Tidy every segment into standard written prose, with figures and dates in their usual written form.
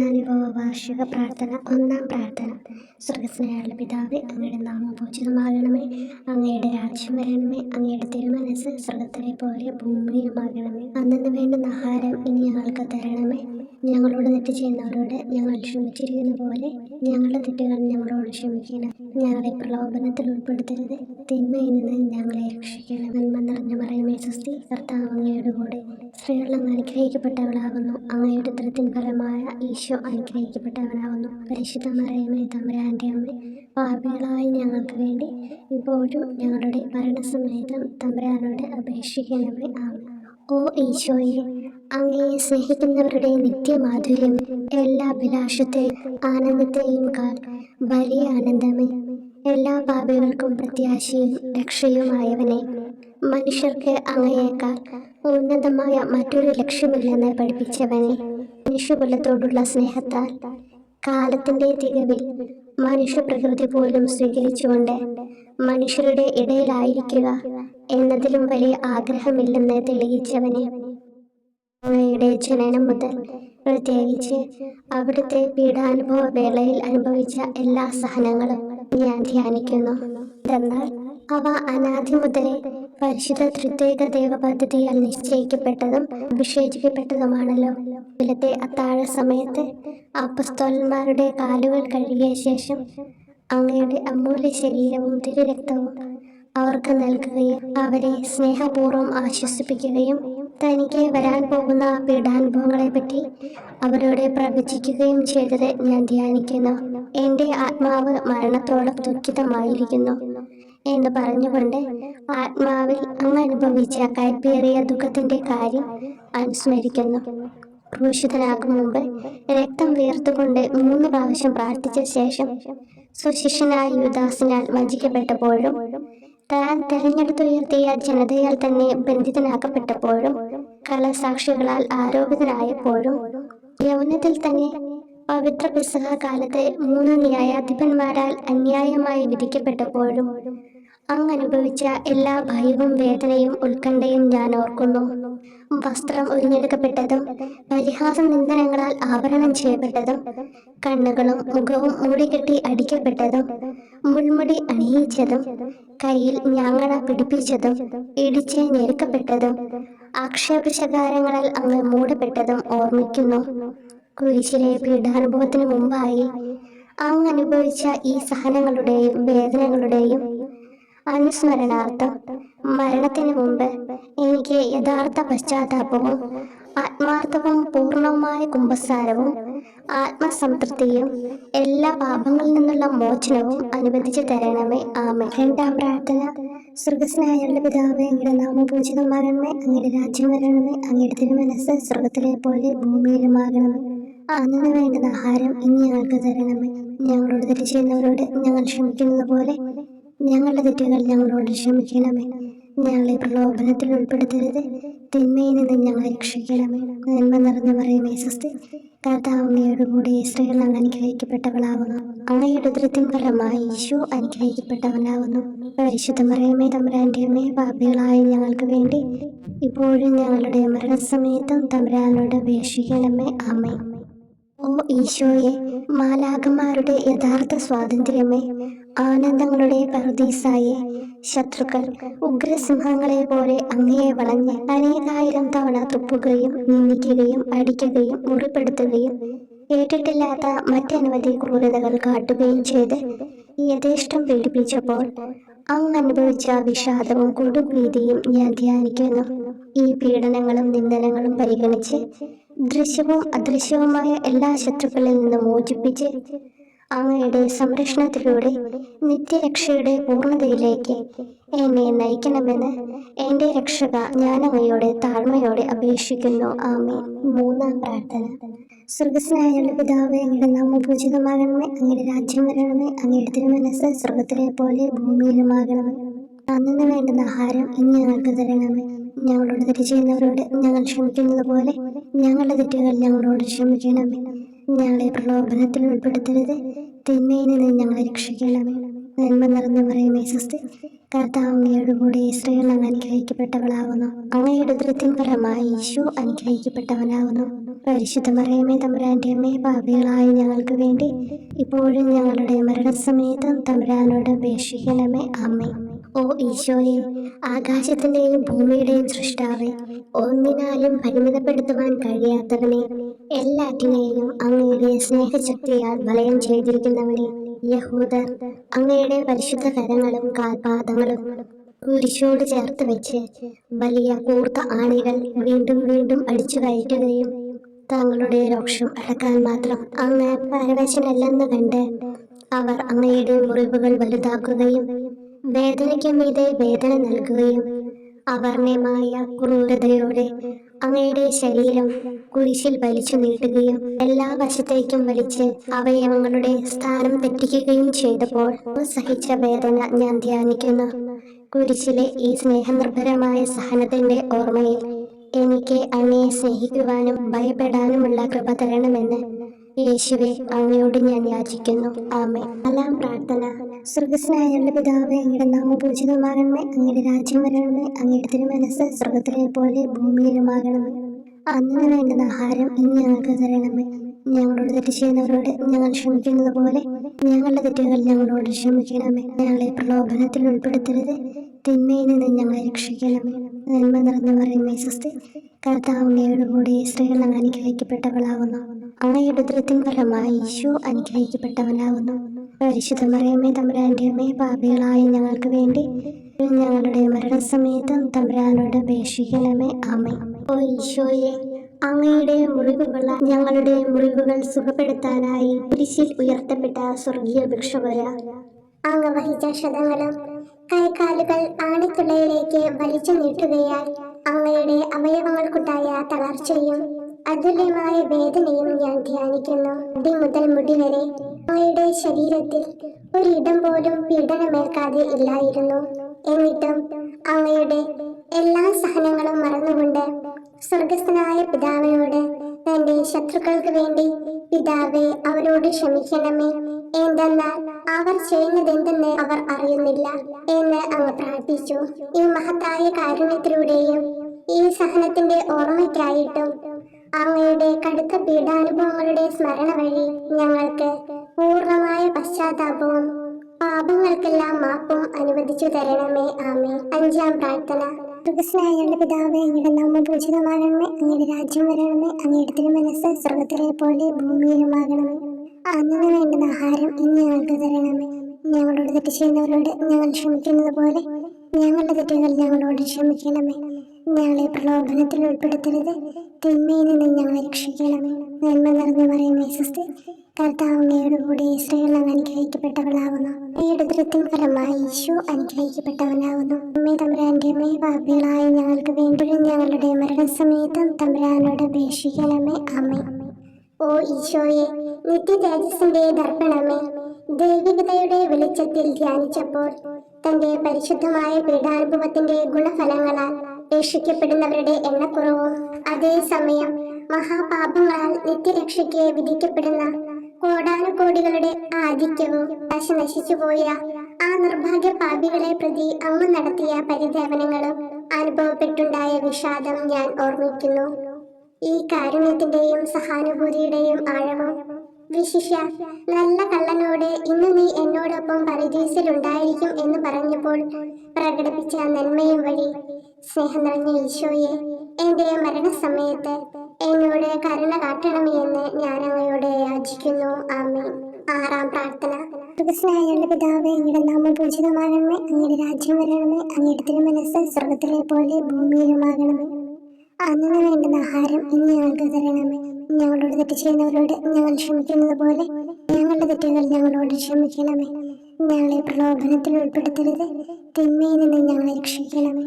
പീഡാനുഭവ വാർഷിക പ്രാർത്ഥന. ഒന്നാം പ്രാർത്ഥന. സ്വർഗ്ഗസ്ഥനായുള്ള പിതാവേ, അങ്ങയുടെ നാമം പൂജിതമാകണമേ. അങ്ങയുടെ രാജ്യം വരണമേ. അങ്ങയുടെ തിരുമനസ്സ് സ്വർഗ്ഗത്തിലെ പോലെ ഭൂമിയിലുമാകണമേ. അന്നന്ന് വേണ്ടുന്ന ആഹാരം ഇനി ഞങ്ങൾക്ക് തരണമേ. ഞങ്ങളോട് തെറ്റ് ചെയ്യുന്നവരോട് ഞങ്ങൾ ക്ഷമിച്ചിരിക്കുന്ന പോലെ ഞങ്ങളുടെ തെറ്റുകൾ ഞങ്ങളോട് ക്ഷമിക്കണം. ഞങ്ങളെ പ്രലോഭനത്തിൽ ഉൾപ്പെടുത്തരുത്, തിന്മയിൽ നിന്ന് ഞങ്ങളെ രക്ഷിക്കണം. നന്മ നിറഞ്ഞ മറിയമേ സ്വസ്തി, കർത്താവ് അങ്ങയുടെ കൂടെ സ്ത്രീകൾ അങ്ങ് അനുഗ്രഹിക്കപ്പെട്ടവളാകുന്നു. അങ്ങയുടെ ഉദരത്തിൻ ഫലമായ ഈശോ അനുഗ്രഹിക്കപ്പെട്ടവനാകുന്നു. പരിശുദ്ധ മറിയമേ തമ്പുരാന്റെ അമ്മ, പാപികളായ ഞങ്ങൾക്ക് വേണ്ടി ഇപ്പോഴും ഞങ്ങളുടെ മരണസമയത്തും തമ്പുരാനോട് അപേക്ഷിക്കണമേ. ആമേൻ. ഓ ഈശോയെ, അങ്ങയെ സ്നേഹിക്കുന്നവരുടെ നിത്യമാധുര്യം, എല്ലാ അഭിലാഷത്തെയും ആനന്ദത്തെയും കാൽ വലിയ ആനന്ദമേ. എല്ലാ പാപികൾക്കും പ്രത്യാശയും രക്ഷയുമായവനെ, മനുഷ്യർക്ക് അങ്ങയേക്കാൾ ഉന്നതമായ മറ്റൊരു ലക്ഷ്യമില്ലെന്ന് പഠിപ്പിച്ചവനെ, മനുഷ്യകുലത്തോടുള്ള സ്നേഹത്താൽ കാലത്തിന്റെ തികവിൽ മനുഷ്യപ്രകൃതി പോലും സ്വീകരിച്ചുകൊണ്ട് മനുഷ്യരുടെ ഇടയിലായിരിക്കുക എന്നതിലും വലിയ ആഗ്രഹമില്ലെന്ന് തെളിയിച്ചവനെ, അങ്ങയുടെ ജനനം മുതൽ പ്രത്യേകിച്ച് അവിടുത്തെ പീഡാനുഭവ വേളയിൽ അനുഭവിച്ച എല്ലാ സഹനങ്ങളും ഞാൻ ധ്യാനിക്കുന്നു. എന്നാൽ അവ അനാദി മുതലേ പരിശുദ്ധ ത്രിത്വൈക ദൈവ പദ്ധതിയാൽ നിശ്ചയിക്കപ്പെട്ടതും വിശേഷിക്കപ്പെട്ടതുമാണല്ലോ. ഇന്നത്തെ അത്താഴ സമയത്ത് അപ്പസ്തോലന്മാരുടെ കാലുകൾ കഴുകിയ ശേഷം അങ്ങയുടെ അമൂല്യ ശരീരവും തിരുരക്തവും അവർക്ക് നൽകുകയും അവരെ സ്നേഹപൂർവ്വം ആശ്വസിപ്പിക്കുകയും തനിക്ക് വരാൻ പോകുന്ന പീഡാനുഭവങ്ങളെ പറ്റി അവരോട് പ്രവചിക്കുകയും ചെയ്തത് ഞാൻ ധ്യാനിക്കുന്നു. എൻ്റെ ആത്മാവ് മരണത്തോളം ദുഃഖിതമായിരിക്കുന്നു എന്ന് പറഞ്ഞുകൊണ്ട് ആത്മാവിൽ അങ്ങ് അനുഭവിച്ച കയ്പേറിയ ദുഃഖത്തിന്റെ കാര്യം അനുസ്മരിക്കുന്നു. ക്രൂശിതനാകും മുമ്പ് രക്തം വീർത്തുകൊണ്ട് 3 പ്രാവശ്യം പ്രാർത്ഥിച്ച ശേഷം സുശിഷ്യനായ യൂദാസിനാൽ വഞ്ചിക്കപ്പെട്ടപ്പോഴും താൻ തെരഞ്ഞെടുത്തുയർത്തിയ ജനതയാൽ തന്നെ ബന്ധിതനാക്കപ്പെട്ടപ്പോഴും കള്ളസാക്ഷികളാൽ ആരോപിതനായപ്പോഴും യൗവനത്തിൽ തന്നെ പവിത്ര പെസഹ കാലത്ത് 3 ന്യായാധിപന്മാരാൽ അന്യായമായി വിധിക്കപ്പെട്ടപ്പോഴും അങ്ങ് അനുഭവിച്ച എല്ലാ ഭയവും വേദനയും ഉത്കണ്ഠയും ഞാൻ ഓർക്കുന്നു. വസ്ത്രം ഉരിഞ്ഞെടുക്കപ്പെട്ടതും പരിഹാസ നിന്ദനങ്ങളാൽ ആവരണം ചെയ്യപ്പെട്ടതും കണ്ണുകളും മുഖവും മൂടിക്കെട്ടി അടിക്കപ്പെട്ടതും മുൾമുടി അണിയിച്ചതും കയ്യിൽ ഞാങ്ങണ പിടിപ്പിച്ചതും ഇടിച്ച് ഞെരുക്കപ്പെട്ടതും ആക്ഷേപശകാരങ്ങളാൽ അങ്ങ് മൂടപ്പെട്ടതും ഓർമ്മിക്കുന്നു. കുരിശിലെ പീഡാനുഭവത്തിന് മുമ്പായി അങ്ങ് അനുഭവിച്ച ഈ സഹനങ്ങളുടെയും വേദനകളുടെയും അനുസ്മരണാർത്ഥം മരണത്തിന് മുമ്പ് എനിക്ക് യഥാർത്ഥ പശ്ചാത്താപവും ആത്മാർത്ഥവും പൂർണ്ണവുമായ കുമ്പസാരവും ആത്മസംതൃപ്തിയും എല്ലാ പാപങ്ങളിൽ നിന്നുള്ള മോചനവും അനുവദിച്ചു തരണമേ. ആമേൻ. രണ്ടാം പ്രാർത്ഥന. സ്വർഗ്ഗസ്ഥനായുള്ള പിതാവേ, അങ്ങയുടെ നാമം പൂജിതമാകണമേ. അങ്ങയുടെ രാജ്യം വരണമേ. അങ്ങയുടെ തിരുമനസ്സ് സ്വർഗ്ഗത്തിലെ പോലെ ഭൂമിയിലുമാകണമേ. അന്നു വേണ്ടുന്ന ആഹാരം ഇനി ഞങ്ങൾക്ക് തരണമേ. ഞങ്ങളോട് തെറ്റ് ചെയ്യുന്നവരോട് ഞങ്ങൾ ക്ഷമിക്കുന്നത് പോലെ ഞങ്ങളുടെ തെറ്റുകൾ ഞങ്ങളോട് ക്ഷമിക്കണമേ. ഞങ്ങളെ പ്രലോഭനത്തിൽ ഉൾപ്പെടുത്തരുത്, തിന്മയിൽ നിന്ന് ഞങ്ങളെ രക്ഷിക്കണമേ. നന്മ നിറഞ്ഞ മറിയമേ സ്വസ്തി, കർത്താവ് അങ്ങയുടെ കൂടെ സ്ത്രീകൾ അങ്ങ് അനുഗ്രഹിക്കപ്പെട്ടവളാകുന്നു. അങ്ങയുടെ ഉദരത്തിൻ ഫലമായി ഈശോ അനുഗ്രഹിക്കപ്പെട്ടവനാകുന്നു. പരിശുദ്ധ മറിയമേ തമ്പുരാന്റെ അമ്മേ, പാപികളായ ഞങ്ങൾക്ക് വേണ്ടി ഇപ്പോഴും ഞങ്ങളുടെ മരണസമയത്തും തമ്പുരാനോട് അപേക്ഷിക്കണമേ. ആമേൻ. ഓ ഈശോയെ, മാലാഖമാരുടെ യഥാർത്ഥ സ്വാതന്ത്ര്യമേ, ആനന്ദങ്ങളുടെ പറുദീസായെ, ശത്രുക്കൾ ഉഗ്രസിംഹങ്ങളെ പോലെ അങ്ങയെ വളഞ്ഞ് അനേകായിരം തവണ തുപ്പുകയും നിന്ദിക്കുകയും അടിക്കുകയും മുറിപ്പെടുത്തുകയും കേട്ടിട്ടില്ലാത്ത മറ്റനവധി ക്രൂരതകൾ കാട്ടുകയും ചെയ്ത് യഥേഷ്ടം പീഡിപ്പിച്ചപ്പോൾ അങ്ങ് അനുഭവിച്ച വിഷാദവും കൊടുഭീതിയും ഞാൻ ധ്യാനിക്കുന്നു. ഈ പീഡനങ്ങളും നിന്ദനങ്ങളും പരിഗണിച്ച് ദൃശ്യവും അദൃശ്യവുമായ എല്ലാ ശത്രുക്കളിൽ നിന്ന് മോചിപ്പിച്ച് അങ്ങയുടെ സംരക്ഷണത്തിലൂടെ നിത്യരക്ഷയുടെ പൂർണ്ണതയിലേക്ക് എന്നെ നയിക്കണമെന്ന് എൻ്റെ രക്ഷക ഞാൻ അങ്ങയോട് താഴ്മയോടെ അപേക്ഷിക്കുന്നു. ആമേൻ. മൂന്നാം പ്രാർത്ഥന. സ്വർഗ്ഗസ്ഥനായുള്ള പിതാവേ, അങ്ങയുടെ നാമം പൂജിതമാകണമേ. അങ്ങയുടെ രാജ്യം വരണമേ. അങ്ങയുടെ തിരുമനസ്സ് സ്വർഗ്ഗത്തിലെ പോലെ ഭൂമിയിലുമാകണമേ. അന്നു വേണ്ടുന്ന ആഹാരം ഇനി ഞങ്ങൾക്ക് തരണമേ. ഞങ്ങളോട് തെറ്റ് ചെയ്യുന്നവരോട് ഞങ്ങൾ ക്ഷമിക്കുന്നത് പോലെ ഞങ്ങളുടെ തെറ്റുകൾ ഞങ്ങളോട് ക്ഷമിക്കണമേ. ഞങ്ങളെ പ്രലോഭനത്തിൽ ഉൾപ്പെടുത്തരുത്, തിന്മയിൽ നിന്ന് ഞങ്ങളെ രക്ഷിക്കണമേ. നന്മ നിറഞ്ഞ മറിയമേ സ്വസ്തി, കർത്താവ് അങ്ങയോടുകൂടി സ്ത്രീകൾ അങ്ങ് അനുഗ്രഹിക്കപ്പെട്ടവളാകുന്നു. അങ്ങയുടെ ഉദരത്തിൻ ഫലമായി ഈശോ അനുഗ്രഹിക്കപ്പെട്ടവനാകുന്നു. പരിശുദ്ധ മറിയമേ, തമ്പുരാന്റെ അമ്മേ, പാപികളായ ഞങ്ങൾക്ക് വേണ്ടി ഇപ്പോഴും ഞങ്ങളുടെ മരണസമയത്തും തമ്പുരാനോട് അപേക്ഷിക്കണമേ. ആമേൻ. ഓ ഈശോയെ, ആകാശത്തിന്റെയും ഭൂമിയുടെയും സൃഷ്ടാവേ, ഒന്നിനാലും പരിമിതപ്പെടുത്തുവാൻ കഴിയാത്തവനെ, എല്ലാറ്റിനെയും അങ്ങയുടെ സ്നേഹശക്തിയാൽ വലയം ചെയ്തിരിക്കുന്നവനെ, യഹൂദർ അങ്ങയുടെ പരിശുദ്ധ കരങ്ങളും കാൽപാദങ്ങളും കുരിശോട് ചേർത്ത് വെച്ച് വലിയ കൂർത്ത ആണികൾ വീണ്ടും വീണ്ടും അടിച്ചു കയറ്റുകയും തങ്ങളുടെ രോക്ഷം അടക്കാൻ മാത്രം അങ്ങ് പരവശനല്ലെന്ന് കണ്ട് അവർ അങ്ങയുടെ മുറിവുകൾ വലുതാക്കുകയും വേദനയ്ക്ക് മീതെ വേദന നൽകുകയും അവർണ്ണമായ ക്രൂരതയോടെ അങ്ങയുടെ ശരീരം കുരിശിൽ വലിച്ചു നീട്ടുകയും എല്ലാ വശത്തേക്കും വലിച്ച് അവയവങ്ങളുടെ സ്ഥാനം തെറ്റിക്കുകയും ചെയ്തപ്പോൾ സഹിച്ച വേദന ഞാൻ ധ്യാനിക്കുന്നു. കുരിശിലെ ഈ സ്നേഹനിർഭരമായ സഹനത്തിന്റെ ഓർമ്മയിൽ എനിക്ക് അങ്ങയെ സ്നേഹിക്കുവാനും ഭയപ്പെടാനുമുള്ള കൃപ തരണമെന്ന് യേശുവെ അങ്ങയോട് ഞാൻ യാചിക്കുന്നു. ആമേൻ. നാലാം പ്രാർത്ഥന. സ്വർഗ്ഗസ്ഥനായ ഞങ്ങളുടെ പിതാവേ, അങ്ങയുടെ നാമം പൂജിതമാകണമേ. അങ്ങയുടെ രാജ്യം വരണമേ. അങ്ങയുടെ തിരുമനസ്സ് സ്വർഗ്ഗത്തിലെ പോലെ ഭൂമിയിലുമാകണമേ. അന്ന് വേണ്ടുന്ന ആഹാരം ഇന്ന് ഞങ്ങൾക്ക് തരണമേ. ഞങ്ങളോട് തെറ്റ് ചെയ്യുന്നവരോട് ഞങ്ങൾ ക്ഷമിക്കുന്നത് പോലെ ഞങ്ങളുടെ തെറ്റുകൾ ഞങ്ങളോട് ക്ഷമിക്കണമേ. ഞങ്ങളെ പ്രലോഭനത്തിൽ ഉൾപ്പെടുത്തരുത്, തിന്മയിൽ നിന്ന് ഞങ്ങളെ രക്ഷിക്കണമേ. നന്മ നിറഞ്ഞു പറയുമേ സ്വസ്തി. കർത്താവ് അങ്ങയോടുകൂടി സ്ത്രീകൾ അങ്ങ് അനുഗ്രഹിക്കപ്പെട്ടവളാകുന്നു. അങ്ങയുടെ ഉദരത്തിൻ ഫലമായി ഈശോ അനുഗ്രഹിക്കപ്പെട്ടവനാകുന്നു. പരിശുദ്ധ മറിയമേ, തമ്പുരാന്റെ അമ്മേ, പാപികളായ ഞങ്ങൾക്ക് വേണ്ടി ഞങ്ങളുടെ മരണസമയത്തും തമ്പുരാനോട് അപേക്ഷിക്കണമേ. ആമേൻ. ഓ ഈശോയെ, അങ്ങയുടെ മുറിവുകൾ ഞങ്ങളുടെ മുറിവുകൾ സുഖപ്പെടുത്താനായി കുരിശിൽ ഉയർത്തപ്പെട്ട സ്വർഗീയ ഭിക്ഷുവര, അങ്ങ് വഹിച്ച ക്ഷതങ്ങളും കൈകാലുകൾ ആണിത്തുളയിലേക്ക് വലിച്ചു നീട്ടുകയാൽ അങ്ങയുടെ അവയവങ്ങൾക്കുണ്ടായ തളർച്ചയും അതുല്യമായ വേദനയും ഞാൻ ധ്യാനിക്കുന്നു. അടി മുതൽ മുടി വരെ അങ്ങയുടെ ശരീരത്തിൽ ഒരിടം പോലും പീഡനമേൽക്കാതെ ഇല്ലായിരുന്നു. എന്നിട്ടും അങ്ങയുടെ എല്ലാ സഹനങ്ങളും മറന്നുകൊണ്ട് സ്വർഗസ്ഥനായ പിതാവിനോട് തന്റെ ശത്രുക്കൾക്ക് വേണ്ടി പിതാവേ, അവരോട് ക്ഷമിക്കണമേ, എന്തെന്നാൽ അവർ ചെയ്യുന്നതെന്തെന്ന് അവർ അറിയുന്നില്ല എന്ന് അങ്ങ് പ്രാർത്ഥിച്ചു. ഈ മഹത്തായ കാരുണ്യത്തിലൂടെയും ഈ സഹനത്തിന്റെ ഓർമ്മയ്ക്കായിട്ടും അങ്ങയുടെ കടുത്ത പീഡാനുഭവങ്ങളുടെ സ്മരണ വഴി ഞങ്ങൾക്ക് പൂർണ്ണമായ പശ്ചാത്താപവും പാപങ്ങൾക്കെല്ലാം മാപ്പും അനുവദിച്ചു തരണമേ. ആമേൻ. അഞ്ചാം പ്രാർത്ഥന. സ്വർഗ്ഗസ്ഥനായ ഞങ്ങളുടെ പിതാവേ, അങ്ങയുടെ നാമം പൂജിതമാകണമേ. അങ്ങയുടെ രാജ്യം വരണമേ. അങ്ങയുടെ തിരുമനസ്സ് സ്വർഗ്ഗത്തിലെ പോലെ ഭൂമിയിലുമാകണമേ. അന്ന് വേണ്ടുന്ന ആഹാരം ഇന്ന് ഞങ്ങൾക്ക് തരണമേ. ഞങ്ങളോട് തെറ്റ് ചെയ്യുന്നവരോട് ഞങ്ങൾ ക്ഷമിക്കുന്നത് പോലെ ഞങ്ങളുടെ തെറ്റുകൾ ഞങ്ങളോട് ക്ഷമിക്കണമേ. ഞങ്ങളെ പ്രലോഭനത്തിൽ ഉൾപ്പെടുത്തരുത്, തിന്മയിൽ നിന്ന് ഞങ്ങളെ രക്ഷിക്കണമേ. നന്മ നിറഞ്ഞു പറയുമേ സ്വസ്തി. കർത്താവ് അങ്ങയോടുകൂടി സ്ത്രീകൾ അങ്ങ് അനുഗ്രഹിക്കപ്പെട്ടവളാകുന്നു. അങ്ങയുടെ ഉദരത്തിൻ ഫലമായി ഈശോ അനുഗ്രഹിക്കപ്പെട്ടവനാകുന്നു. അമ്മേ, തമ്പുരാന്റെ അമ്മേ, പാപികളായ ഞങ്ങൾക്ക് വേണ്ടി ഞങ്ങളുടെ മരണസമയത്തും തമ്പുരാനോട് അപേക്ഷിക്കണമേ. ആമേൻ. ഓ ഈശോയെ, നിത്യ തേജസ്സിന്റെ ദർപ്പണമേ, ദൈവികതയുടെ വെളിച്ചത്തിൽ ധ്യാനിച്ചപ്പോൾ തന്റെ പരിശുദ്ധമായ പീഡാനുഭവത്തിന്റെ ഗുണഫലങ്ങളാൽ രക്ഷിക്കപ്പെടുന്നവരുടെ എണ്ണക്കുറവും അതേസമയം മഹാപാപങ്ങളാൽ നിത്യരക്ഷയ്ക്ക് വിധിക്കപ്പെടുന്ന കോടാനുകോടികളുടെ ആധിക്യവും നശിച്ചുപോയ ആ നിർഭാഗ്യ പാപികളെ പ്രതി അങ്ങ് നടത്തിയ പരിദേവനങ്ങളും അനുഭവപ്പെട്ടുണ്ടായ വിഷാദം ഞാൻ ഓർമ്മിക്കുന്നു. ഈ കാരുണ്യത്തിന്റെയും സഹാനുഭൂതിയുടെയും ആഴവും വിശിഷ്യ നല്ല കള്ളനോട് ഇന്ന് നീ എന്നോടൊപ്പം പരദീസിലുണ്ടായിരിക്കും എന്ന് പറഞ്ഞപ്പോൾ പ്രകടിപ്പിച്ച നന്മയും വഴി സ്നേഹം നിറഞ്ഞ ഈശോയെ, എന്റെ മരണസമയത്ത് എന്നോട് കരുണ കാട്ടണമേ എന്ന് ഞാൻ അങ്ങയോട് യാചിക്കുന്നു. ആമേൻ. ആറാം പ്രാർത്ഥന. സ്വർഗ്ഗസ്ഥനായ ഞങ്ങളുടെ പിതാവേ, അങ്ങയുടെ നാമം പൂജിതമാകണമേ. അങ്ങയുടെ രാജ്യം വരണമേ. അങ്ങയുടെ തിരുമനസ്സ് സ്വർഗ്ഗത്തിലെ പോലെ ഭൂമിയിലുമാകണമേ. അന്ന് വേണ്ടുന്ന ആഹാരം ഇന്ന് ഞങ്ങൾക്ക് തരണമേ. ഞങ്ങളോട് തെറ്റ് ചെയ്യുന്നവരോട് ഞങ്ങൾ ക്ഷമിക്കുന്നത് പോലെ ഞങ്ങളുടെ തെറ്റുകൾ ഞങ്ങളോട് ക്ഷമിക്കണമേ. ഞങ്ങളെ പ്രലോഭനത്തിൽ ഉൾപ്പെടുത്തരുത്, തിന്മയിൽ നിന്ന് ഞങ്ങളെ രക്ഷിക്കണമേ.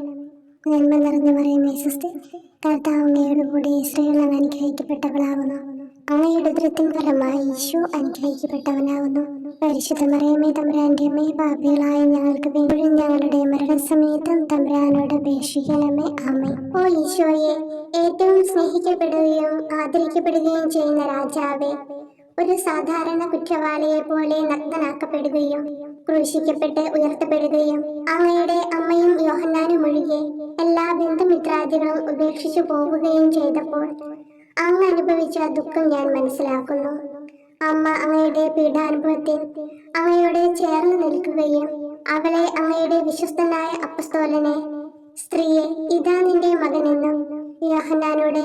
നന്മ നിറഞ്ഞു പറയുമേ സ്വസ്തി. കർത്താവ് അങ്ങയോടുകൂടി സ്ത്രീകൾ അങ്ങ് അനുഗ്രഹിക്കപ്പെട്ടവളാകുന്നു. അങ്ങയുടെ ഉദരത്തിൻ ഫലമായി ഈശോ അനുഗ്രഹിക്കപ്പെട്ടവനാകുന്നു. പരിശുദ്ധ മറിയമേ, തമ്പുരാന്റെ അമ്മേ, പാപികളായ ഞങ്ങൾക്ക് വേണ്ടി ഞങ്ങളുടെ മരണസമയത്തും തമ്പുരാനോട് അപേക്ഷിക്കണമേ. ആമേൻ. ഓ ഈശോയെ, ഏറ്റവും സ്നേഹിക്കപ്പെടുകയും ആദരിക്കപ്പെടുകയും ചെയ്യുന്ന രാജാവേ, ഒരു സാധാരണ കുറ്റവാളിയെ പോലെ നഗ്നനാക്കപ്പെടുകയും ക്രൂശിക്കപ്പെട്ട് ഉയർത്തപ്പെടുകയും അങ്ങയുടെ അമ്മയും യോഹന്നാനും ഒഴികെ എല്ലാ ബന്ധുമിത്രാദികളും ഉപേക്ഷിച്ചു പോവുകയും ചെയ്തപ്പോൾ അങ്ങ് അനുഭവിച്ച ദുഃഖം ഞാൻ മനസ്സിലാക്കുന്നു. അമ്മ അങ്ങയുടെ പീഡാനുഭവത്തിൽ അങ്ങയോട് ചേർന്ന് നിൽക്കുകയും അവളെ അങ്ങയുടെ വിശ്വസ്തനായ അപ്പസ്തോലനെ, സ്ത്രീയെ ഇതാ നിന്റെ മകനെന്നും യോഹന്നാനോട്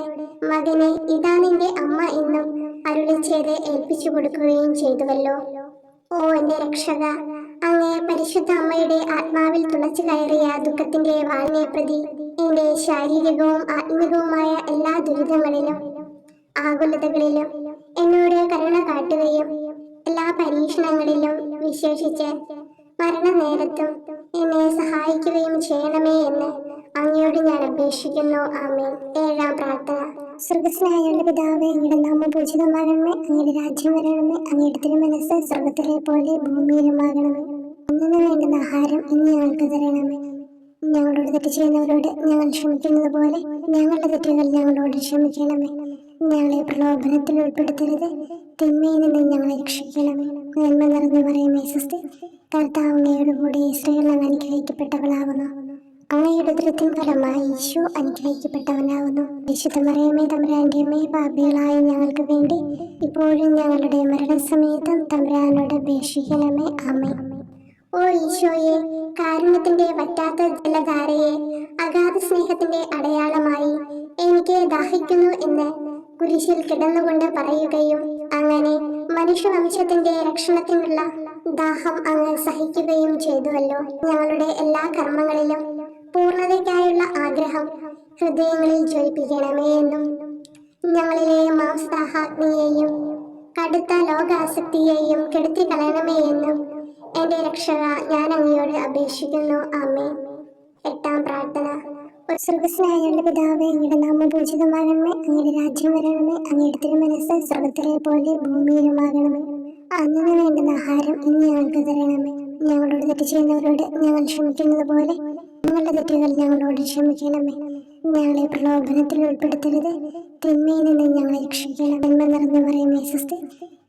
മകനെ ഇതാ നിന്റെ അമ്മ എന്നും അരുളി ചെയ്ത് ഏൽപ്പിച്ചു കൊടുക്കുകയും ചെയ്തുവല്ലോ. ഓ എന്റെ രക്ഷക, അങ്ങേ പരിശുദ്ധ അമ്മയുടെ ആത്മാവിൽ തുളച്ചു കയറിയ ദുഃഖത്തിന്റെ വാളിനെ പ്രതി എന്റെ ശാരീരികവും ആത്മികവുമായ എല്ലാ ദുരിതങ്ങളിലും ആകുലതകളിലും എന്നോട് കരുണ കാട്ടുകയും എല്ലാ പരീക്ഷണങ്ങളിലും വിശേഷിച്ച് മരണനേരത്തും എന്നെ സഹായിക്കുകയും ചെയ്യണമേ എന്ന് അങ്ങയോട് ഞാൻ അപേക്ഷിക്കുന്നു. ആമേൻ. ഏഴാം പ്രാർത്ഥന. സ്വർഗസ്നായുള്ള പിതാവേ, അങ്ങയുടെ നാമം പൂജിതമാകണമേ, അങ്ങയുടെ രാജ്യം വരണമേ, അങ്ങയുടെ തിരുമനസ്സ് സ്വർഗത്തിലെ പോലെ ഭൂമിയിലുമാകണമേ. അന്നു വേണ്ടുന്ന ആഹാരം ഇന്ന് ഞങ്ങൾക്ക് തരണമേ. ഞങ്ങളോട് തെറ്റ് ചെയ്യുന്നവരോട് ഞങ്ങൾ ക്ഷമിക്കുന്നത് പോലെ ഞങ്ങളുടെ തെറ്റുകൾ ഞങ്ങളോട് ക്ഷമിക്കണമേ. ഞങ്ങളെ പ്രലോഭനത്തിൽ ഉൾപ്പെടുത്തരുത്, തിന്മയിൽ നിന്ന് ഞങ്ങളെ രക്ഷിക്കണമേ. നന്മ നിറഞ്ഞു പറയുമേ സ്വസ്തി, കർത്താവ് അങ്ങയുടെ കൂടെ സ്ത്രീകൾ അങ്ങ് അനുഗ്രഹിക്കപ്പെട്ടവളാകുന്നു. അങ്ങയുടെ ഉദരത്തിൻ ഫലമായി ഈശോ അനുഗ്രഹിക്കപ്പെട്ടവനാകുന്നു. വിശുദ്ധ മറിയമേ തമ്പുരാന്റെ അമ്മേ, പാപികളായ ഞങ്ങൾക്ക് വേണ്ടി ഇപ്പോഴും ഞങ്ങളുടെ മരണസമയത്തും തമ്പുരാനോട് അപേക്ഷിക്കണമേ. ആമേൻ. ഓ ഈശോയെ, കാരുണ്യത്തിന്റെ വറ്റാത്ത ജലധാരയെ, അഗാധ സ്നേഹത്തിന്റെ അടയാളമായി എനിക്ക് ദാഹിക്കുന്നു എന്ന് കുരിശിൽ കിടന്നുകൊണ്ട് പറയുകയും അങ്ങനെ മനുഷ്യവംശത്തിന്റെ രക്ഷണത്തിനുള്ള ദാഹം അങ്ങ് സഹിക്കുകയും ചെയ്തുവല്ലോ. ഞങ്ങളുടെ എല്ലാ കർമ്മങ്ങളിലും പൂർണ്ണതയ്ക്കായുള്ള ആഗ്രഹം ഹൃദയങ്ങളിൽ ജ്വലിപ്പിക്കണമേ എന്നും ഞങ്ങളിലെ മാംസദാഹാഗ്നിയെയും കടുത്ത ലോകാസക്തിയെയും കെടുത്തി കളയണമേ എന്നും എന്റെ രക്ഷക ഞാൻ അങ്ങയോട് അപേക്ഷിക്കുന്നു. ആമേൻ. എട്ടാം പ്രാർത്ഥന. സ്വർഗസ്നായുള്ള പിതാവേ, അങ്ങയുടെ നാമം പൂജിതമാകണമേ, അങ്ങയുടെ രാജ്യം വരണമേ, അങ്ങയുടെ തിരുമനസ്സ് സ്വർഗത്തിലെ പോലെ ഭൂമിയിലുമാകണമേ. അന്നു വേണ്ടുന്ന ആഹാരം ഇന്ന് ഞങ്ങൾക്ക് തരണമേ. ഞങ്ങളോട് തെറ്റ് ചെയ്യുന്നവരോട് ഞങ്ങൾ ക്ഷമിക്കുന്നത് പോലെ ഞങ്ങളുടെ തെറ്റുകൾ ഞങ്ങളോട് ക്ഷമിക്കണമേ. ഞങ്ങളെ പ്രലോഭനത്തിൽ ഉൾപ്പെടുത്തരുത്, തിന്മയിൽ നിന്ന് ഞങ്ങളെ രക്ഷിക്കണം. നന്മ നിറഞ്ഞു പറയുമേ സ്വസ്തി,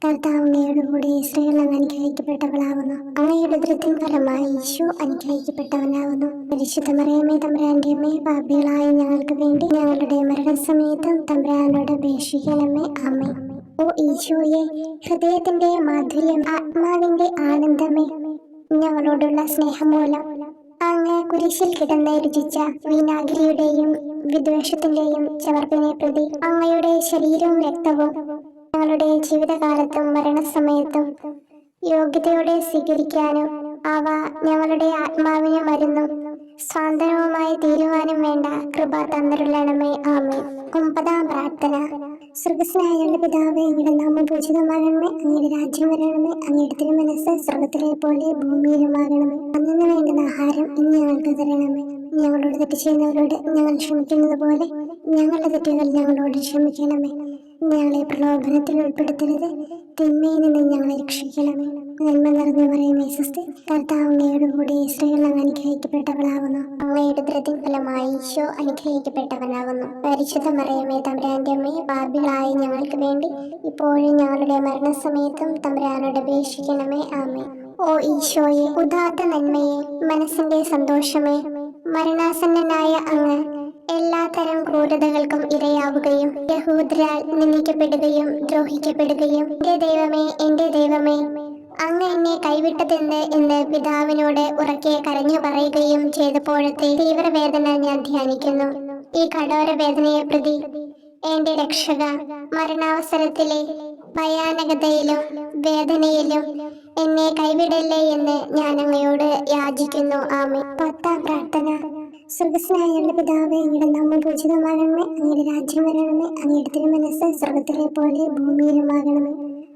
കർത്താവ് അങ്ങയുടെ കൂടെ സ്ത്രീകൾ അങ്ങ് അനുഗ്രഹിക്കപ്പെട്ടവളാകുന്നു. അങ്ങയുടെ ഉദരത്തിൻ ഫലമായി ഈശോ അനുഗ്രഹിക്കപ്പെട്ടവനാകുന്നു. പരിശുദ്ധ മറിയമേ തമ്പുരാന്റെ അമ്മേ, പാപികളായ ഞങ്ങൾക്ക് വേണ്ടി ഞങ്ങളുടെ മരണസമയത്തും തമ്പുരാനോട് അപേക്ഷിക്കണമേ. ആമേൻ. ഓ ഈശോയെ, ഹൃദയത്തിന്റെ മാധുര്യം, ആത്മാവിന്റെ ആനന്ദമേ, ഞങ്ങളോടുള്ള സ്നേഹം മൂലം അങ്ങ് കുരിശിൽ കിടന്ന് രുചിച്ച വിനാഗിരിയുടെയും വിദ്വേഷത്തിന്റെയും ചവർപ്പിനെ പ്രതി അങ്ങയുടെ ശരീരവും രക്തവും ഞങ്ങളുടെ ജീവിതകാലത്തും മരണസമയത്തും യോഗ്യതയോടെ സ്വീകരിക്കാനും അവ ഞങ്ങളുടെ ആത്മാവിന് മരുന്നും സ്വാതന്ത്ര്യവുമായി തീരുവാനും വേണ്ട കൃപ തന്നരുളണമേ. ആമേൻ. ഒമ്പതാം പ്രാർത്ഥന. സ്വർഗസ്നായുള്ള പിതാവേ, അങ്ങയുടെ നാമം പൂജിതമാകണമേ, അങ്ങയുടെ രാജ്യം വരണമേ, അങ്ങയുടെ തിരുമനസ്സ് സ്വർഗത്തിലെ പോലെ ഭൂമിയിലുമാകണമേ. അന്നു വേണ്ടുന്ന ആഹാരം ഇന്ന് ഞങ്ങൾക്ക് തരണമേ. ഞങ്ങളോട് തെറ്റ് ചെയ്യുന്നവരോട് ഞങ്ങൾ ക്ഷമിക്കുന്നത് പോലെ ഞങ്ങളുടെ തെറ്റുകൾ ഞങ്ങളോട് ക്ഷമിക്കണമേ. ഞങ്ങളെ പ്രലോഭനത്തിൽ ഉൾപ്പെടുത്തരുത്, തിന്മയിൽ നിന്ന് ഞങ്ങളെ രക്ഷിക്കണമേ. നന്മ നിറഞ്ഞു പറയുമേ സ്വസ്തി, കർത്താവ് അങ്ങയുടെ കൂടെ സ്ത്രീകൾ അങ്ങ് അനുഗ്രഹിക്കപ്പെട്ടവളാകുന്നു. അങ്ങയുടെ ഉദരത്തിൻ ഫലമായി ഈശോ അനുഗ്രഹിക്കപ്പെട്ടവനാകുന്നു. പരിശുദ്ധ മറിയമേ തമ്പുരാന്റെ അമ്മേ, പാപികളായ ഞങ്ങൾക്ക് വേണ്ടി ഇപ്പോഴും ഞങ്ങളുടെ മരണസമയത്തും തമ്പുരാനോട് അപേക്ഷിക്കണമേ. ആമേൻ. ഓ ഈശോയെ, ഉദാത്ത നന്മയെ, മനസ്സിന്റെ സന്തോഷമേ, മരണാസന്നനായ അങ്ങ് എല്ലാത്തരം ക്രൂരതകൾക്കും ഇരയാവുകയും യഹൂദരാൽ നിന്ദിക്കപ്പെടുകയും ദ്രോഹിക്കപ്പെടുകയും എന്റെ ദൈവമേ അങ്ങ് എന്നെ കൈവിട്ടതെന്ന് എന്ന് പിതാവിനോട് ഉറക്കെ കരഞ്ഞു പറയുകയും ചെയ്തപ്പോഴത്തെ തീവ്രവേദന ഞാൻ ധ്യാനിക്കുന്നു. ഈ കഠോര വേദനയെ പ്രതി എന്റെ രക്ഷക, മരണാവസരത്തിലെ ഭയാനകതയിലും വേദനയിലും എന്നെ കൈവിടല്ലേ എന്ന് ഞാൻ അങ്ങയോട് യാചിക്കുന്നു. ആമേൻ. പത്താം പ്രാർത്ഥന. സ്വർഗസ്നായുള്ള പിതാവേ, അങ്ങയുടെ നാമം പൂജിതമാകണമേ, അങ്ങയുടെ രാജ്യം വരണമേ, അങ്ങയുടെ തിരുമനസ്സ് സ്വർഗത്തിലെ പോലെ ഭൂമിയിലുമാകണമേ.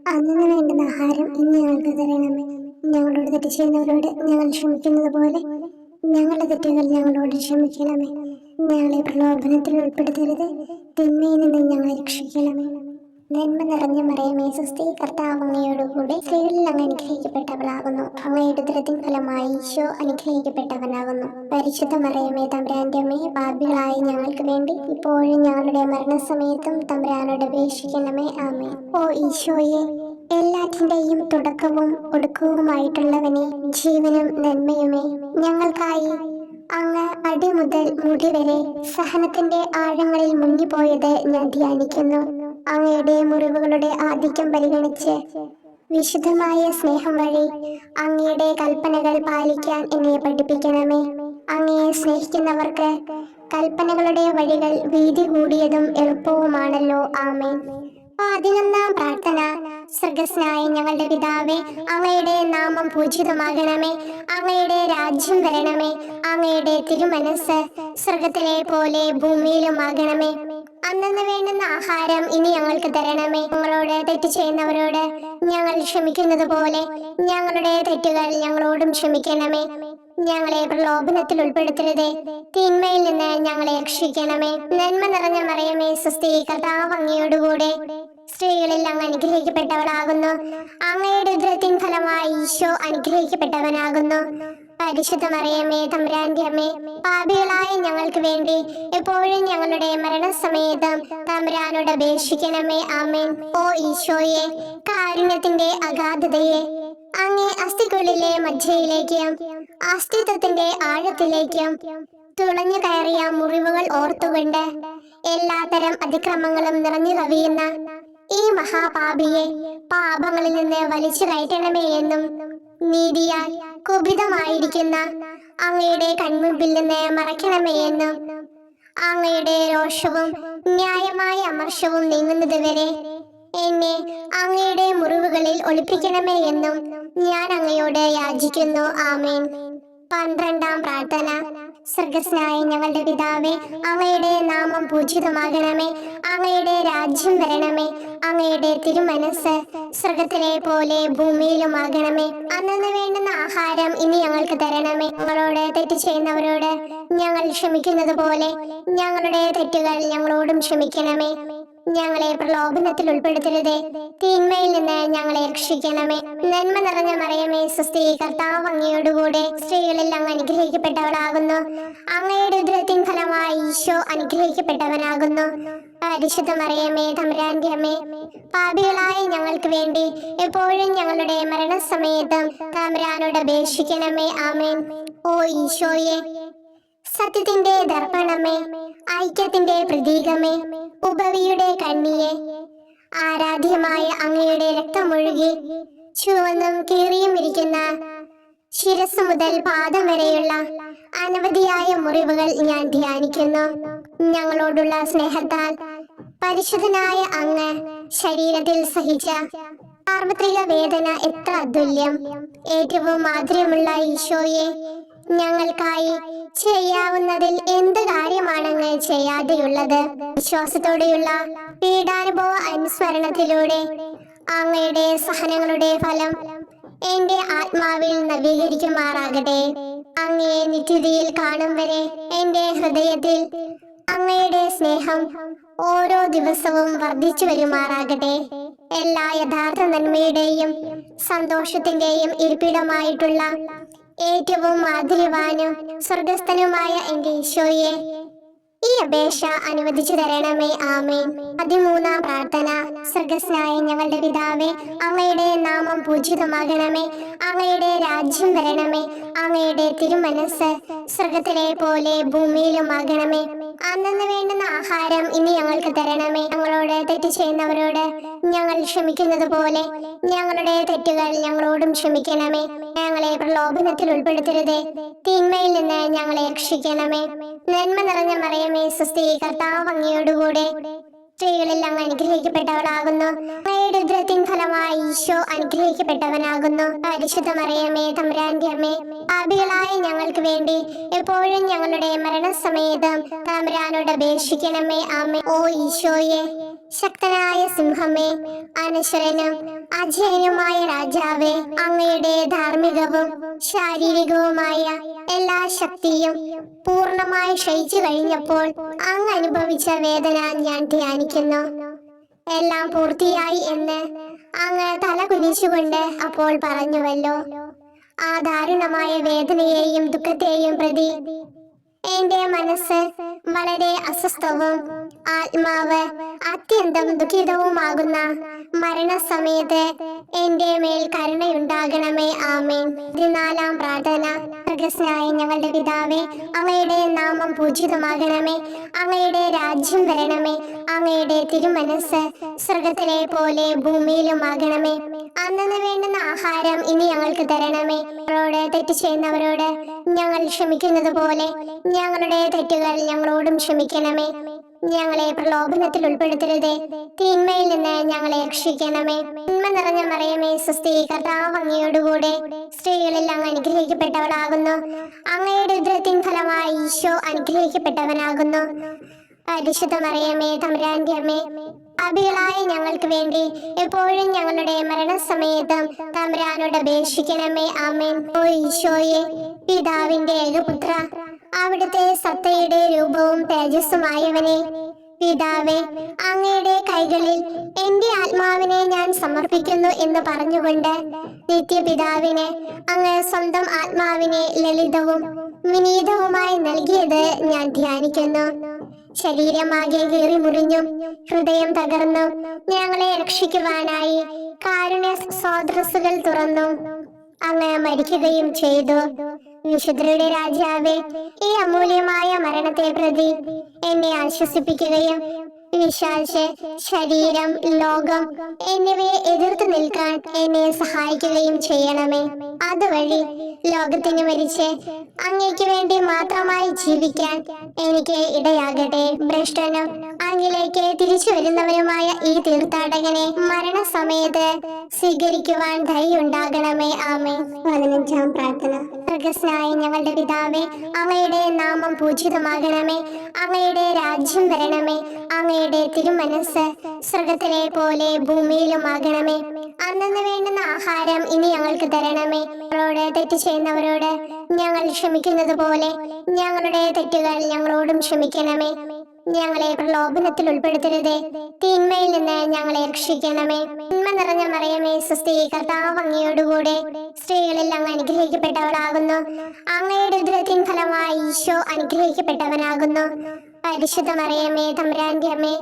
അന്നു വേണ്ടുന്ന ആഹാരം ഇന്ന് ഞങ്ങൾക്ക് തരണമേ. ഞങ്ങളോട് തെറ്റ് ചെയ്യുന്നവരോട് ഞങ്ങൾ ക്ഷമിക്കുന്നത് പോലെ ഞങ്ങളുടെ തെറ്റുകൾ ഞങ്ങളോട് ക്ഷമിക്കണമേ. ഞങ്ങളെ പ്രലോഭനത്തിൽ ഉൾപ്പെടുത്തരുത്, തിന്മയിൽ നിന്ന് ഞങ്ങളെ രക്ഷിക്കണമേ. നന്മ നിറഞ്ഞ മറിയമേ സ്വസ്തി, കർത്താവ് അങ്ങയോടുകൂടി സ്ത്രീകളിൽ അങ്ങ് അനുഗ്രഹിക്കപ്പെട്ടവളാകുന്നു. അങ്ങയുടെ ഉദരത്തിൻ ഫലമായി ഈശോ അനുഗ്രഹിക്കപ്പെട്ടവനാകുന്നു. പരിശുദ്ധ മറിയമേ തമ്പുരാന്റെ അമ്മേ, പാപികളായ ഞങ്ങൾക്ക് വേണ്ടി ഇപ്പോഴും ഞങ്ങളുടെ മരണസമയത്തും തമ്പുരാനോട് അപേക്ഷിക്കണമേ. ആമേൻ. ഓ ഈശോയെ, എല്ലാറ്റിന്റെയും തുടക്കവും ഒടുക്കവുമായിട്ടുള്ളവനെ, ജീവനും നന്മയുമേ, ഞങ്ങൾക്കായി അങ്ങ് അടിമുതൽ മുടി വരെ സഹനത്തിന്റെ ആഴങ്ങളിൽ മുങ്ങിപ്പോയത് ഞാൻ ധ്യാനിക്കുന്നു. അങ്ങയുടെ മുറിവുകളുടെ ആധിക്യം പരിഗണിച്ച് വിശുദ്ധമായ സ്നേഹം വഴി അങ്ങയുടെ കൽപ്പനകൾ പാലിക്കാൻ എന്നെ പഠിപ്പിക്കണമേ. അങ്ങയെ സ്നേഹിക്കുന്നവർക്ക് കൽപ്പനകളുടെ വഴികൾ വീതി കൂടിയതും എളുപ്പവുമാണല്ലോ. ആമേൻ. 11-ാം പ്രാർത്ഥന. സ്വർഗ്ഗസ്ഥനായ ഞങ്ങളുടെ പിതാവേ, അങ്ങയുടെ നാമം പൂജിതമാകണമേ. അങ്ങയുടെ രാജ്യം വരണമേ. അങ്ങയുടെ തിരുമനസ് സ്വർഗത്തിലെ പോലെ ഭൂമിയിലുമാകണമേ. അന്നന്ന് വേണ്ടുന്ന ആഹാരം ഇനി ഞങ്ങൾക്ക് തരണമേ. ഞങ്ങളോട് തെറ്റ് ചെയ്യുന്നവരോട് ഞങ്ങൾ ക്ഷമിക്കുന്നത് പോലെ ഞങ്ങളുടെ തെറ്റുകൾ ഞങ്ങളോടും ക്ഷമിക്കണമേ. ഞങ്ങളെ പ്രലോഭനത്തിൽ ഉൾപ്പെടുത്തരുതേ, തിന്മയിൽ നിന്ന് ഞങ്ങളെ രക്ഷിക്കണമേ. നന്മ നിറഞ്ഞ മറിയമേ, സ്വസ്തി, കർത്താവ് അങ്ങയോടുകൂടെ സ്ത്രീകളിൽ അങ്ങ് അനുഗ്രഹിക്കപ്പെട്ടവളാകുന്നു. അങ്ങയുടെ ഉദരത്തിൻ ഫലമായി ഈശോ അനുഗ്രഹിക്കപ്പെട്ടവനാകുന്നു. പരിശുദ്ധ മറിയമേ, തമ്പുരാന്റെ അമ്മേ, പാപികളായ ഞങ്ങൾക്ക് വേണ്ടി എപ്പോഴും ഞങ്ങളുടെ മരണസമയത്തും തമ്പുരാനോട് അപേക്ഷിക്കണമേ. ആമേൻ. ഓ ഈശോയെ, കാരുണ്യത്തിന്റെ അഗാധതയെ, അങ്ങേ അസ്ഥിക്കുള്ളിലെ മജ്ജയിലേക്കും അസ്തിത്വത്തിന്റെ ആഴത്തിലേക്കും തുളഞ്ഞു കയറിയ മുറിവുകൾ ഓർത്തുകൊണ്ട് എല്ലാത്തരം അതിക്രമങ്ങളും നിറഞ്ഞു കവിയുന്ന ഈ മഹാപാപിയെ പാപങ്ങളിൽ നിന്ന് വലിച്ചു കയറ്റണമേ എന്നും, നീതിയാൽ കുപിതമായിരിക്കുന്ന അങ്ങയുടെ കൺമുമ്പിൽ നിന്ന് മറയ്ക്കണമേ എന്നും, അങ്ങയുടെ രോഷവും ന്യായമായ അമർഷവും നീങ്ങുന്നത് വരെ എന്നെ അങ്ങയുടെ മുറിവുകളിൽ ഒളിപ്പിക്കണമേ എന്നും ഞാൻ അങ്ങയോട് യാചിക്കുന്നു. ആമേൻ. 12-ാം പ്രാർത്ഥന. സ്വർഗ്ഗസ്ഥനായ ഞങ്ങളുടെ പിതാവേ, അങ്ങയുടെ നാമം പൂജിതമാകണമേ. അങ്ങയുടെ രാജ്യം വരണമേ. അങ്ങയുടെ തിരുമനസ് സ്വർഗത്തിലെ പോലെ ഭൂമിയിലുമാകണമേ. അന്നന്ന് വേണ്ടുന്ന ആഹാരം ഇനി ഞങ്ങൾക്ക് തരണമേ. ഞങ്ങളോട് തെറ്റ് ചെയ്യുന്നവരോട് ഞങ്ങൾ ക്ഷമിക്കുന്നത് പോലെ ഞങ്ങളുടെ തെറ്റുകൾ ഞങ്ങളോടും ക്ഷമിക്കണമേ. ഞങ്ങളെ പ്രലോഭനത്തിൽ ഉൾപ്പെടുത്തരുതേ, തിന്മയിൽ നിന്ന് ഞങ്ങളെ രക്ഷിക്കണമേ. നന്മ നിറഞ്ഞ മറിയമേ, സ്വസ്തി, കർത്താവ് അങ്ങയോടുകൂടെ സ്ത്രീകളിൽ അങ്ങ് അനുഗ്രഹിക്കപ്പെട്ടവളാകുന്നു. അങ്ങയുടെ ഉദരത്തിൻ ഫലമായി ഈശോ അനുഗ്രഹിക്കപ്പെട്ടവനാകുന്നു. പരിശുദ്ധ മറിയമേ, തമ്പുരാന്റെ അമ്മേ, പാപികളായ ഞങ്ങൾക്ക് വേണ്ടി എപ്പോഴും ഞങ്ങളുടെ മരണസമയത്തും തമ്പുരാനോട് അപേക്ഷിക്കണമേ. ആമേൻ. ഓ ഈശോയെ, സത്യത്തിന്റെ ദർപ്പണമേ, ഐക്യത്തിന്റെ പ്രതീകമേ, ഉപവിയുടെ കണ്ണിയെ, ആരാധ്യമായ അങ്ങയുടെ രക്തമൊഴുകി ചുവന്നും കീറിയും ഇരിക്കുന്ന ശിരസ് മുതൽ പാദം വരെയുള്ള അനവധിയായ മുറിവുകൾ ഞാൻ ധ്യാനിക്കുന്നു. ഞങ്ങളോടുള്ള സ്നേഹത്താൽ പരിശുദ്ധനായ അങ്ങ് ശരീരത്തിൽ സഹിച്ച സാർവത്രിക വേദന എത്ര അതുല്യം. ഏറ്റവും മാധുര്യമുള്ള ഈശോയെ, ഞങ്ങൾക്കായി ചെയ്യാവുന്നതിൽ എന്ത് കാര്യമാണങ്ങ് ചെയ്യാതെയുള്ളത്? വിശ്വാസത്തോടെയുള്ള പീഡാനുഭവ അനുസ്മരണത്തിലൂടെ അങ്ങയുടെ സഹനങ്ങളുടെ ഫലം എന്റെ ആത്മാവിൽ നവീകരിക്കുമാറാകട്ടെ. അങ്ങയെ നിത്യതയിൽ കാണും വരെ എന്റെ ഹൃദയത്തിൽ അങ്ങയുടെ സ്നേഹം ഓരോ ദിവസവും വർദ്ധിച്ചു വരുമാറാകട്ടെ. എല്ലാ യഥാർത്ഥ നന്മയുടെയും സന്തോഷത്തിന്റെയും ഇരിപ്പിടമായിട്ടുള്ള ഏറ്റവും മാധുര്യവാനും സ്വർഗസ്ഥനുമായ എന്റെ ഈശോയെ, ഈ അപേക്ഷ അനുവദിച്ചു തരണമേ. ആമേൻ. 13-ാം പ്രാർത്ഥന. സ്വർഗ്ഗസ്ഥനായ ഞങ്ങളുടെ പിതാവേ, അങ്ങയുടെ നാമം പൂജിതമാകണമേ. അങ്ങയുടെ രാജ്യം വരണമേ. അങ്ങയുടെ തിരുമനസ് സ്വർഗത്തിലെ പോലെ ഭൂമിയിലുമാകണമേ. അന്നന്ന് വേണ്ടുന്ന ആഹാരം ഇനി ഞങ്ങൾക്ക് തരണമേ. ഞങ്ങളോട് തെറ്റ് ചെയ്യുന്നവരോട് ഞങ്ങൾ ക്ഷമിക്കുന്നത് പോലെ ഞങ്ങളുടെ തെറ്റുകൾ ഞങ്ങളോടും ക്ഷമിക്കണമേ. ഞങ്ങളെ പ്രലോഭനത്തിൽ ഉൾപ്പെടുത്തരുതേ, തിന്മയിൽ നിന്ന് ഞങ്ങളെ രക്ഷിക്കണമേ. നന്മ നിറഞ്ഞ മറിയമേ, സ്വസ്തി, കർത്താവ് അങ്ങയോടുകൂടെ സ്ത്രീകളിൽ അങ്ങ് അനുഗ്രഹിക്കപ്പെട്ടവളാകുന്നു. അങ്ങയുടെ ഉദരത്തിൻ ഫലമായി ഈശോ അനുഗ്രഹിക്കപ്പെട്ടവനാകുന്നു. പരിശുദ്ധ മറിയമേ, തമ്പുരാന്റെ അമ്മേ, പാപികളായ ഞങ്ങൾക്ക് വേണ്ടി എപ്പോഴും ഞങ്ങളുടെ മരണസമയത്തും തമ്പുരാനോട് അപേക്ഷിക്കണമേ. ആമേൻ. ഓ ഈശോയെ, ശക്തനായ സിംഹമേ, അനശ്വരനും അജയനുമായ രാജാവേ, അങ്ങയുടെ ധാർമ്മികവും ശാരീരികവുമായ എല്ലാ ശക്തിയും പൂർണ്ണമായി ക്ഷയിച്ചു കഴിഞ്ഞപ്പോൾ അങ്ങ് അനുഭവിച്ച വേദന ഞാൻ ധ്യാനിക്കുന്നു. എല്ലാം പൂർത്തിയായി എന്ന് അങ്ങ് തല കുനിച്ചുകൊണ്ട് അപ്പോൾ പറഞ്ഞുവല്ലോ. ആ ദാരുണമായ വേദനയെയും ദുഃഖത്തെയും പ്രതി എന്റെ മനസ്സ് വളരെ അസ്വസ്ഥവും ആത്മാവ് അത്യന്തം ദുഃഖിതവുമാകുന്ന മരണസമയത്ത് എന്റെ മേൽ കരുണയുണ്ടാകണമേ. ആമേൻ. 14-ാം പ്രാർത്ഥന. സ്വർഗ്ഗസ്ഥനായ ഞങ്ങളുടെ പിതാവേ, അങ്ങയുടെ നാമം പൂജിതമാകണമേ. അങ്ങയുടെ രാജ്യം വരണമേ. അങ്ങയുടെ തിരുമനസ് സ്വർഗത്തിലെ പോലെ ഭൂമിയിലുമാകണമേ. അന്നന്ന് വേണ്ടുന്ന ആഹാരം ഇനി ഞങ്ങൾക്ക് തരണമേ. ഞങ്ങളോട് തെറ്റ് ചെയ്യുന്നവരോട് ഞങ്ങൾ ക്ഷമിക്കുന്നത് പോലെ ഞങ്ങളുടെ തെറ്റുകൾ ഞങ്ങളോടും ക്ഷമിക്കണമേ. ഞങ്ങളെ പ്രലോഭനത്തിൽ ഉൾപ്പെടുത്തരുതേ, തിന്മയിൽ നിന്ന് ഞങ്ങളെ രക്ഷിക്കണമേ. നന്മ നിറഞ്ഞ മറിയമേ, സ്വസ്തി, കർത്താവ് അങ്ങയോടുകൂടെ സ്ത്രീകളിൽ അങ്ങ് അനുഗ്രഹിക്കപ്പെട്ടവളാകുന്നു. അങ്ങയുടെ ഉദരത്തിൻ ഫലമായി ഈശോ അനുഗ്രഹിക്കപ്പെട്ടവനാകുന്നു. പരിശുദ്ധ മറിയമേ, തമ്പുരാന്റെ അമ്മേ, പാപികളായ ഞങ്ങൾക്ക് വേണ്ടി എപ്പോഴും ഞങ്ങളുടെ മരണസമയത്തും തമ്പുരാനോട് അപേക്ഷിക്കണമേ. ആമേൻ. ഓ ഈശോയെ, പിതാവിന്റെ ഏകപുത്ര, അവിടുത്തെ സത്തയുടെ രൂപവും തേജസ്സുമായവനെ, പിതാവേ, അങ്ങയുടെ കൈകളിൽ എന്റെ ആത്മാവിനെ ഞാൻ സമർപ്പിക്കുന്നു എന്ന് പറഞ്ഞുകൊണ്ട് നിത്യപിതാവിന് അങ്ങ് സ്വന്തം ആത്മാവിനെ ലളിതവും വിനീതവുമായി നൽകിയത് ഞാൻ ധ്യാനിക്കുന്നു. ശരീരമാകെ കീറി മുറിഞ്ഞും ഹൃദയം തകർന്നും ഞങ്ങളെ രക്ഷിക്കുവാനായി കാരുണ്യ സ്രോതസ്സുകൾ തുറന്നു അങ്ങ് മരിക്കുകയും ചെയ്തു. വിശുദ്ധരുടെ രാജാവേ, ഈ അമൂല്യമായ മരണത്തെ പ്രതി എന്നെ ആശ്വസിപ്പിക്കുകയും വിശ്വാസ ശരീരം, ലോകം എന്നിവയെ എതിർത്ത് നിൽക്കാൻ എന്നെ സഹായിക്കുകയും ചെയ്യണമേ. അതുവഴി ലോകത്തിന് മരിച്ച് അങ്ങയ്ക്ക് വേണ്ടി മാത്രമായി ജീവിക്കാൻ എനിക്ക് ഇടയാകട്ടെ. ഭ്രഷ്ടനും അങ്ങിലേക്ക് തിരിച്ചു വരുന്നവരുമായ ഈ തീർത്ഥാടകനെ മരണസമയത്ത് സ്വീകരിക്കുവാൻ ധൈര്യമുണ്ടാകണമേ. ആമേൻ. 15-ാം പ്രാർത്ഥന. സ്വർഗ്ഗസ്ഥനായ ഞങ്ങളുടെ പിതാവേ, അങ്ങയുടെ നാമം പൂജിതമാകണമേ. അങ്ങയുടെ രാജ്യം വരണമേ. അങ്ങയുടെ തിരുമനസ് സ്വർഗത്തിലെ പോലെ ഭൂമിയിലുമാകണമേ. അന്നന്ന് വേണ്ടുന്ന ആഹാരം ഇനി ഞങ്ങൾക്ക് തരണമേ. ഞങ്ങളോട് തെറ്റ് ചെയ്യുന്നവരോട് ഞങ്ങൾ ക്ഷമിക്കുന്നത് പോലെ ഞങ്ങളുടെ തെറ്റുകൾ ഞങ്ങളോടും ക്ഷമിക്കണമേ. ഞങ്ങളെ പ്രലോഭനത്തിൽ ഉൾപ്പെടുത്തരുതേ, തിന്മയിൽ നിന്ന് ഞങ്ങളെ രക്ഷിക്കണമേ. നന്മ നിറഞ്ഞ മറിയമേ, സ്വസ്തി, കർത്താവ് അങ്ങയോടുകൂടെ സ്ത്രീകളിൽ അങ്ങ് അനുഗ്രഹിക്കപ്പെട്ടവളാകുന്നു. അങ്ങയുടെ ഉദരത്തിൻ ഫലമായി ഈശോ അനുഗ്രഹിക്കപ്പെട്ടവനാകുന്നു. പരിശുദ്ധ മറിയമേ, തമ്പുരാന്റെ അമ്മേ,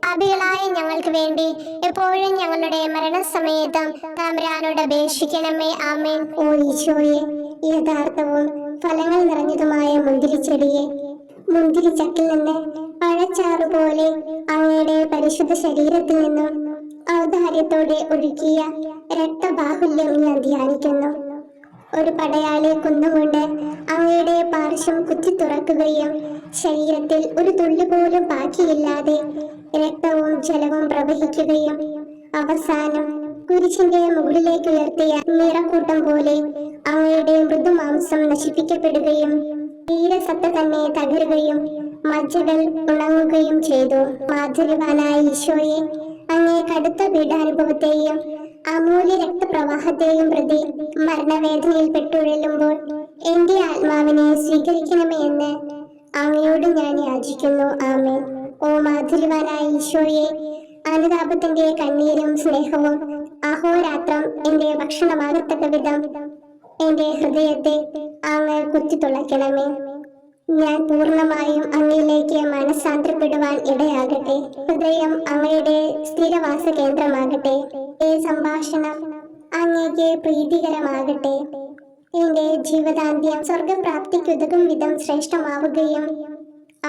പാപികളായ ഞങ്ങൾക്ക് വേണ്ടി എപ്പോഴും ഞങ്ങളുടെ മരണസമയത്തും തമ്പുരാനോട് അപേക്ഷിക്കണമേ. ആമേൻ. ഓ ഈശോയെ, യഥാർത്ഥവും ഫലങ്ങൾ നിറഞ്ഞതുമായ മുന്തിരിച്ചെടിയെ, മുന്തിരിച്ചക്കിൽ നിന്ന് പഴച്ചാറു പോലെ അങ്ങയുടെ പരിശുദ്ധ ശരീരത്തിൽ നിന്നും ഔദാര്യത്തോടെ ഒഴുകിയ രക്തബാഹുല്യം ഞാൻ ധ്യാനിക്കുന്നു. ഒരു പടയാളി കുന്നുകൊണ്ട് അങ്ങയുടെ പാർശ്വം കുത്തി തുറക്കുകയും ശരീരത്തിൽ ഒരു തുള്ളി പോലും ബാക്കിയില്ലാതെ രക്തവും ജലവും പ്രവഹിക്കുകയും അവസാനം കുരിശിന്റെ മുകളിലേക്ക് ഉയർത്തിയ നിറക്കൂട്ടം പോലെ അങ്ങയുടെ മൃദുമാംസം നശിപ്പിക്കപ്പെടുകയും തീരസത്ത തന്നെ തകരുകയും മജ്ജകൾ ഉണങ്ങുകയും ചെയ്തു. മാധുര്യവാനായ ഈശോയെ, അങ്ങേ കടുത്ത പീഡാനുഭവത്തെയും അമൂല്യ രക്തപ്രവാഹത്തെയും പ്രതി മരണവേദനയിൽ പെട്ടുഴലുമ്പോൾ എന്റെ ആത്മാവിനെ സ്വീകരിക്കണമേ എന്ന് അങ്ങയോട് ഞാൻ യാചിക്കുന്നു. ആമേൻ. ഓ മാധുര്യവാനായ ഈശോയെ, അനുതാപത്തിന്റെ കണ്ണീരും സ്നേഹവും അഹോരാത്രം എന്റെ ഭക്ഷണമാകത്തക്ക വിധം എന്റെ ഹൃദയത്തെ അങ്ങ് കുത്തിത്തുളയ്ക്കണമേ. ഞാൻ പൂർണ്ണമായും അങ്ങയിലേക്ക് മനസ്സാന്തരപ്പെടുവാൻ ഇടയാകട്ടെ. ഹൃദയം അങ്ങയുടെ സ്ഥിരവാസ കേന്ദ്രമാകട്ടെ. ഈ സംഭാഷണം അങ്ങേക്ക് പ്രീതികരമാകട്ടെ. എന്റെ ജീവിതാന്ത്യം സ്വർഗപ്രാപ്തിക്കുതകും വിധം ശ്രേഷ്ഠമാവുകയും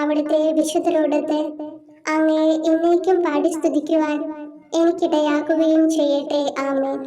അവിടുത്തെ വിശുദ്ധരോടൊത്ത് അങ്ങയെ എന്നേക്കും പാടി സ്തുതിക്കുവാൻ എനിക്കിടയാക്കുകയും ചെയ്യട്ടെ. ആമേൻ.